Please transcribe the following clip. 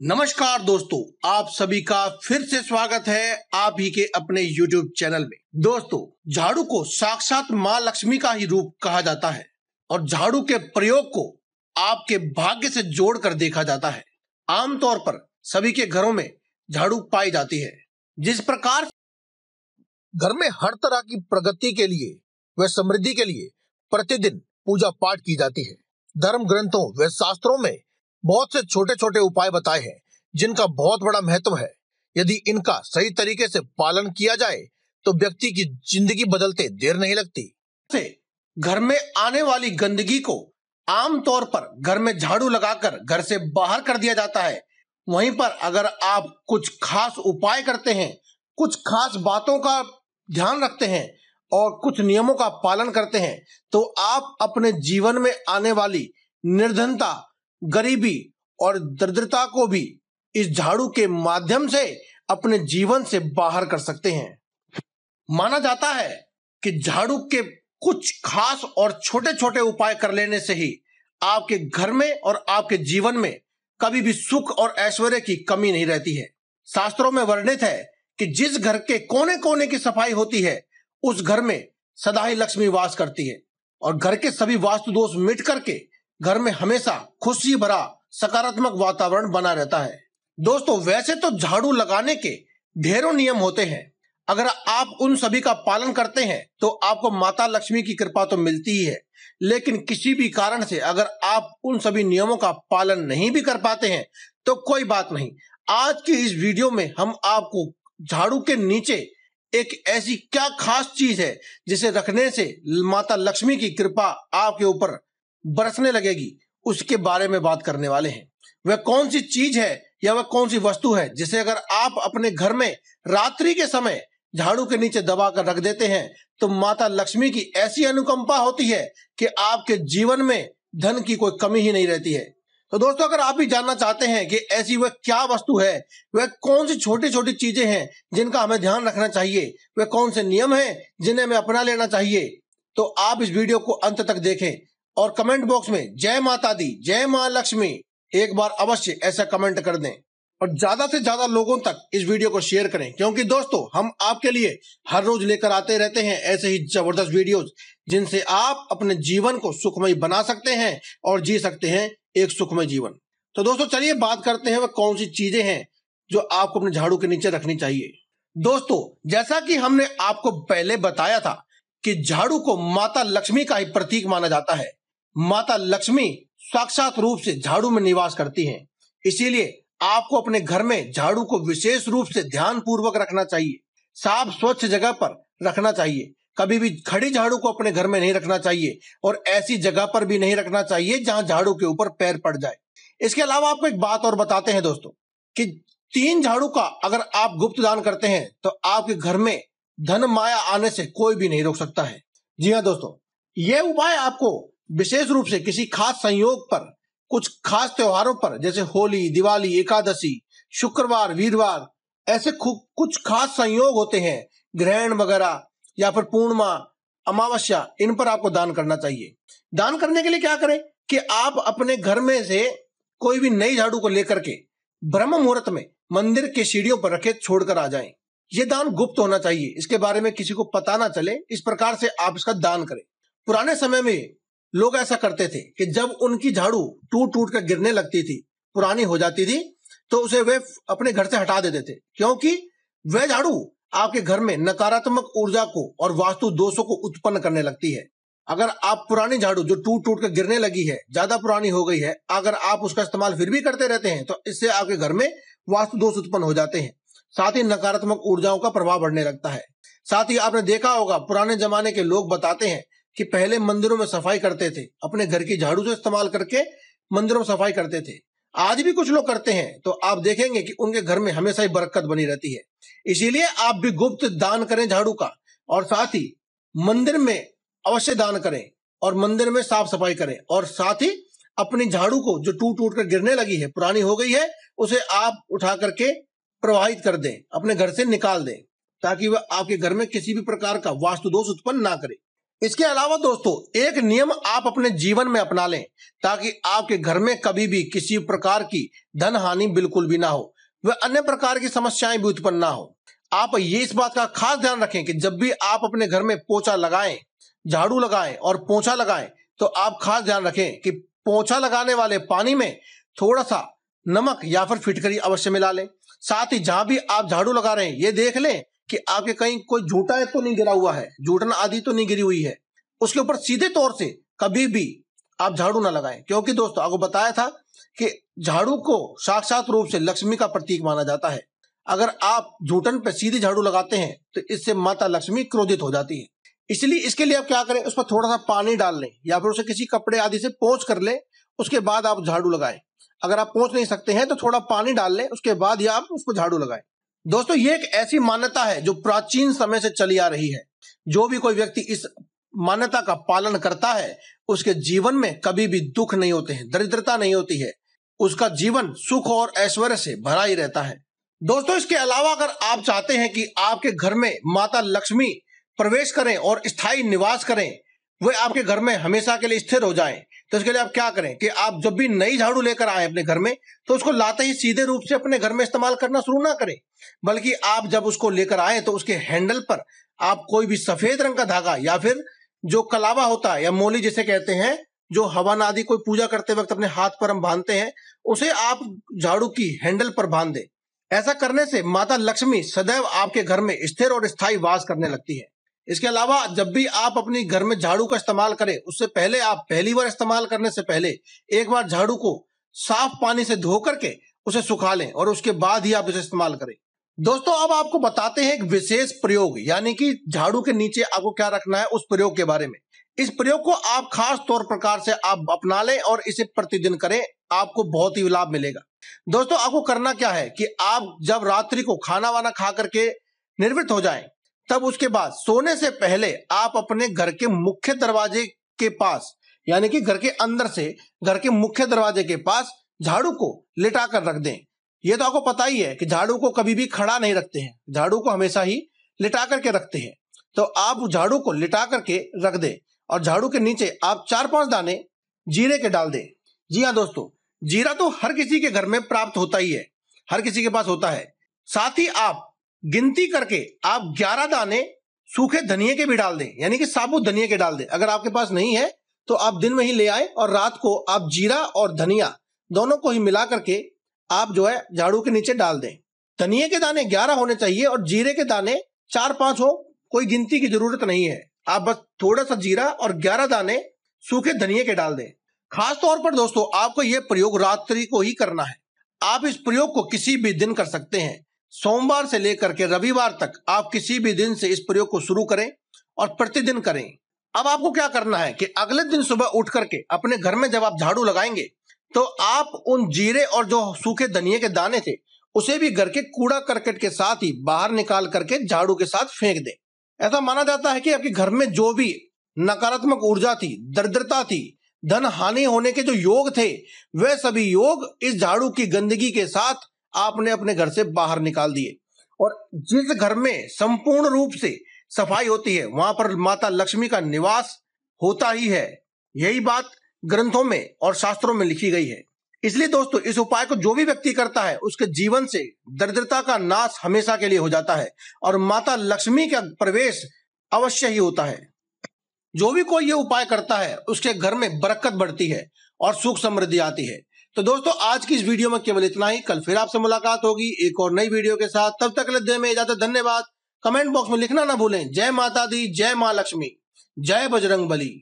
नमस्कार दोस्तों, आप सभी का फिर से स्वागत है आप ही के अपने YouTube चैनल में। दोस्तों, झाड़ू को साक्षात माँ लक्ष्मी का ही रूप कहा जाता है और झाड़ू के प्रयोग को आपके भाग्य से जोड़कर देखा जाता है। आमतौर पर सभी के घरों में झाड़ू पाई जाती है। जिस प्रकार घर में हर तरह की प्रगति के लिए व समृद्धि के लिए प्रतिदिन पूजा पाठ की जाती है, धर्म ग्रंथों व शास्त्रों में बहुत से छोटे छोटे उपाय बताए हैं जिनका बहुत बड़ा महत्व है। यदि इनका सही तरीके से पालन किया जाए तो व्यक्ति की जिंदगी बदलते देर नहीं लगती। से घर में आने वाली गंदगी को आमतौर पर घर में झाड़ू लगाकर घर से बाहर कर दिया जाता है। वहीं पर अगर आप कुछ खास उपाय करते हैं, कुछ खास बातों का ध्यान रखते हैं और कुछ नियमों का पालन करते हैं तो आप अपने जीवन में आने वाली निर्धनता, गरीबी और दरिद्रता को भी इस झाड़ू के माध्यम से अपने जीवन से बाहर कर सकते हैं। माना जाता है कि झाड़ू के कुछ खास और छोटे छोटे उपाय कर लेने से ही आपके घर में और आपके जीवन में कभी भी सुख और ऐश्वर्य की कमी नहीं रहती है। शास्त्रों में वर्णित है कि जिस घर के कोने कोने की सफाई होती है उस घर में सदा ही लक्ष्मी वास करती है और घर के सभी वास्तु दोष मिट करके घर में हमेशा खुशी भरा सकारात्मक वातावरण बना रहता है। दोस्तों, वैसे तो झाड़ू लगाने के ढेरों नियम होते हैं। अगर आप उन सभी का पालन करते हैं तो आपको माता लक्ष्मी की कृपा तो मिलती ही है, लेकिन किसी भी कारण से अगर आप उन सभी नियमों का पालन नहीं भी कर पाते हैं तो कोई बात नहीं। आज की इस वीडियो में हम आपको झाड़ू के नीचे एक ऐसी क्या खास चीज है जिसे रखने से माता लक्ष्मी की कृपा आपके ऊपर बरसने लगेगी, उसके बारे में बात करने वाले हैं। वह कौन सी चीज है या वह कौन सी वस्तु है जिसे अगर आप अपने घर में रात्रि के समय झाड़ू के नीचे दबा कर रख देते हैं तो माता लक्ष्मी की ऐसी अनुकंपा होती है कि आपके जीवन में धन की कोई कमी ही नहीं रहती है। तो दोस्तों, अगर आप भी जानना चाहते हैं कि ऐसी वह क्या वस्तु है, वह कौन सी छोटी छोटी चीजें हैं जिनका हमें ध्यान रखना चाहिए, वह कौन से नियम हैं जिन्हें हमें अपना लेना चाहिए, तो आप इस वीडियो को अंत तक देखें और कमेंट बॉक्स में जय माता दी, जय मां लक्ष्मी एक बार अवश्य ऐसा कमेंट कर दें और ज्यादा से ज्यादा लोगों तक इस वीडियो को शेयर करें, क्योंकि दोस्तों हम आपके लिए हर रोज लेकर आते रहते हैं ऐसे ही जबरदस्त वीडियोस जिनसे आप अपने जीवन को सुखमय बना सकते हैं और जी सकते हैं एक सुखमय जीवन। तो दोस्तों, चलिए बात करते हैं वह कौन सी चीजें हैं जो आपको अपने झाड़ू के नीचे रखनी चाहिए। दोस्तों, जैसा कि हमने आपको पहले बताया था कि झाड़ू को माता लक्ष्मी का ही प्रतीक माना जाता है। माता लक्ष्मी साक्षात रूप से झाड़ू में निवास करती हैं, इसीलिए आपको अपने घर में झाड़ू को विशेष रूप से ध्यान पूर्वक रखना चाहिए, साफ स्वच्छ जगह पर रखना चाहिए। कभी भी खड़ी झाड़ू को अपने घर में नहीं रखना चाहिए और ऐसी जगह पर भी नहीं रखना चाहिए जहां झाड़ू के ऊपर पैर पड़ जाए। इसके अलावा आपको एक बात और बताते हैं दोस्तों कि 3 झाड़ू का अगर आप गुप्त दान करते हैं तो आपके घर में धन माया आने से कोई भी नहीं रोक सकता है। जी हाँ दोस्तों, यह उपाय आपको विशेष रूप से किसी खास संयोग पर, कुछ खास त्योहारों पर जैसे होली, दिवाली, एकादशी, शुक्रवार, वीरवार, ऐसे कुछ खास संयोग होते हैं, ग्रहण वगैरह या फिर पूर्णिमा, अमावस्या, इन पर आपको दान करना चाहिए। दान करने के लिए क्या करें कि आप अपने घर में से कोई भी नई झाड़ू को लेकर के ब्रह्म मुहूर्त में मंदिर के सीढ़ियों पर रखे छोड़कर आ जाएं। ये दान गुप्त होना चाहिए, इसके बारे में किसी को पता ना चले, इस प्रकार से आप इसका दान करें। पुराने समय में लोग ऐसा करते थे कि जब उनकी झाड़ू टूट टूट कर गिरने लगती थी, पुरानी हो जाती थी, तो उसे वे अपने घर से हटा देते थे, क्योंकि वह झाड़ू आपके घर में नकारात्मक ऊर्जा को और वास्तु दोषों को उत्पन्न करने लगती है। अगर आप पुरानी झाड़ू जो टूट टूट कर गिरने लगी है, ज्यादा पुरानी हो गई है, अगर आप उसका इस्तेमाल फिर भी करते रहते हैं तो इससे आपके घर में वास्तु दोष उत्पन्न हो जाते हैं, साथ ही नकारात्मक ऊर्जाओं का प्रभाव बढ़ने लगता है। साथ ही आपने देखा होगा, पुराने जमाने के लोग बताते हैं कि पहले मंदिरों में सफाई करते थे, अपने घर की झाड़ू से इस्तेमाल करके मंदिरों में सफाई करते थे। आज भी कुछ लोग करते हैं तो आप देखेंगे कि उनके घर में हमेशा ही बरकत बनी रहती है। इसीलिए आप भी गुप्त दान करें झाड़ू का और साथ ही मंदिर में अवश्य दान करें और मंदिर में साफ सफाई करें और साथ ही अपनी झाड़ू को जो टूट टूट कर गिरने लगी है, पुरानी हो गई है, उसे आप उठा करके प्रवाहित कर दें, अपने घर से निकाल दें, ताकि वह आपके घर में किसी भी प्रकार का वास्तु दोष उत्पन्न ना करे। इसके अलावा दोस्तों एक नियम आप अपने जीवन में अपना लें ताकि आपके घर में कभी भी किसी प्रकार की धन हानि बिल्कुल भी ना हो, व अन्य प्रकार की समस्याएं भी उत्पन्न ना हो। आप ये इस बात का खास ध्यान रखें कि जब भी आप अपने घर में पोछा लगाएं, झाड़ू लगाएं और पोछा लगाएं तो आप खास ध्यान रखें कि पोछा लगाने वाले पानी में थोड़ा सा नमक या फिर फिटकरी अवश्य मिला लें। साथ ही जहां भी आप झाड़ू लगा रहे हैं ये देख लें कि आपके कहीं कोई झूठा तो नहीं गिरा हुआ है, झूठन आदि तो नहीं गिरी हुई है। उसके ऊपर सीधे तौर से कभी भी आप झाड़ू ना लगाएं, क्योंकि दोस्तों आपको बताया था कि झाड़ू को साक्षात रूप से लक्ष्मी का प्रतीक माना जाता है। अगर आप झूठन पे सीधे झाड़ू लगाते हैं तो इससे माता लक्ष्मी क्रोधित हो जाती है। इसलिए इसके लिए आप क्या करें, उस पर थोड़ा सा पानी डाल लें या फिर उसे किसी कपड़े आदि से पोंछ कर लें, उसके बाद आप झाड़ू लगाएं। अगर आप पोंछ नहीं सकते हैं तो थोड़ा पानी डाल लें, उसके बाद ही आप उसको झाड़ू लगाएं। दोस्तों ये एक ऐसी मान्यता है जो प्राचीन समय से चली आ रही है। जो भी कोई व्यक्ति इस मान्यता का पालन करता है उसके जीवन में कभी भी दुख नहीं होते हैं, दरिद्रता नहीं होती है, उसका जीवन सुख और ऐश्वर्य से भरा ही रहता है। दोस्तों इसके अलावा अगर आप चाहते हैं कि आपके घर में माता लक्ष्मी प्रवेश करें और स्थायी निवास करें, वे आपके घर में हमेशा के लिए स्थिर हो जाएं, तो इसके लिए आप क्या करें कि आप जब भी नई झाड़ू लेकर आए अपने घर में तो उसको लाते ही सीधे रूप से अपने घर में इस्तेमाल करना शुरू ना करें, बल्कि आप जब उसको लेकर आए तो उसके हैंडल पर आप कोई भी सफेद रंग का धागा या फिर जो कलावा होता है या मोली जिसे कहते हैं, जो हवन आदि कोई पूजा करते वक्त अपने हाथ पर हम बांधते हैं, उसे आप झाड़ू की हैंडल पर बांध दें। ऐसा करने से माता लक्ष्मी सदैव आपके घर में स्थिर और स्थायी वास करने लगती है। इसके अलावा जब भी आप अपने घर में झाड़ू का इस्तेमाल करें उससे पहले आप पहली बार इस्तेमाल करने से पहले एक बार झाड़ू को साफ पानी से धो करके उसे सुखा लें और उसके बाद ही आप इसे इस्तेमाल करें। दोस्तों अब आपको बताते हैं एक विशेष प्रयोग, यानी कि झाड़ू के नीचे आपको क्या रखना है उस प्रयोग के बारे में। इस प्रयोग को आप खास तौर प्रकार से आप अपना लें और इसे प्रतिदिन करें, आपको बहुत ही लाभ मिलेगा। दोस्तों आपको करना क्या है कि आप जब रात्रि को खाना वाना खा करके निवृत्त हो जाएं, तब उसके बाद सोने से पहले आप अपने घर के मुख्य दरवाजे के पास, यानी कि घर के अंदर से घर के मुख्य दरवाजे के पास झाड़ू को लिटा कर रख दें। ये तो आपको पता ही है कि झाड़ू को कभी भी खड़ा नहीं रखते हैं, झाड़ू को हमेशा ही लिटा करके रखते हैं। तो आप झाड़ू को लिटा करके रख दें और झाड़ू के नीचे आप 4-5 दाने जीरे के डाल दें। जी हाँ दोस्तों, जीरा तो हर किसी के घर में प्राप्त होता ही है, हर किसी के पास होता है। साथ ही आप गिनती करके आप 11 दाने सूखे धनिये के भी डाल दें, यानी कि साबुत धनिये के डाल दें। अगर आपके पास नहीं है तो आप दिन में ही ले आए और रात को आप जीरा और धनिया दोनों को ही मिला करके आप जो है झाड़ू के नीचे डाल दें। धनिये के दाने 11 होने चाहिए और जीरे के दाने 4-5 हो, कोई गिनती की जरूरत नहीं है। आप बस थोड़ा सा जीरा और 11 दाने सूखे धनिये के डाल दें। खास तौर पर दोस्तों आपको यह प्रयोग रात्रि को ही करना है। आप इस प्रयोग को किसी भी दिन कर सकते हैं, सोमवार से लेकर के रविवार तक आप किसी भी दिन से इस प्रयोग को शुरू करें और प्रतिदिन करें। अब आपको क्या करना है कि अगले दिन सुबह उठ करके अपने घर में जब आप झाड़ू लगाएंगे तो आप उन जीरे और जो सूखे धनिये के दाने थे उसे भी घर के कूड़ा करकट के साथ ही बाहर निकाल करके झाड़ू के साथ फेंक दें। ऐसा माना जाता है कि आपके घर में जो भी नकारात्मक ऊर्जा थी, दरिद्रता थी, धन हानि होने के जो योग थे, वे सभी योग इस झाड़ू की गंदगी के साथ आपने अपने घर से बाहर निकाल दिए। और जिस घर में संपूर्ण रूप से सफाई होती है वहां पर माता लक्ष्मी का निवास होता ही है। यही बात ग्रंथों में और शास्त्रों में लिखी गई है। इसलिए दोस्तों इस उपाय को जो भी व्यक्ति करता है उसके जीवन से दरिद्रता का नाश हमेशा के लिए हो जाता है और माता लक्ष्मी का प्रवेश अवश्य ही होता है। जो भी कोई ये उपाय करता है उसके घर में बरकत बढ़ती है और सुख समृद्धि आती है। तो दोस्तों आज की इस वीडियो में केवल इतना ही। कल फिर आपसे मुलाकात होगी एक और नई वीडियो के साथ। तब तक के लिए दें में इजाजत। धन्यवाद। कमेंट बॉक्स में लिखना ना भूलें, जय माता दी, जय मां लक्ष्मी, जय बजरंग बली।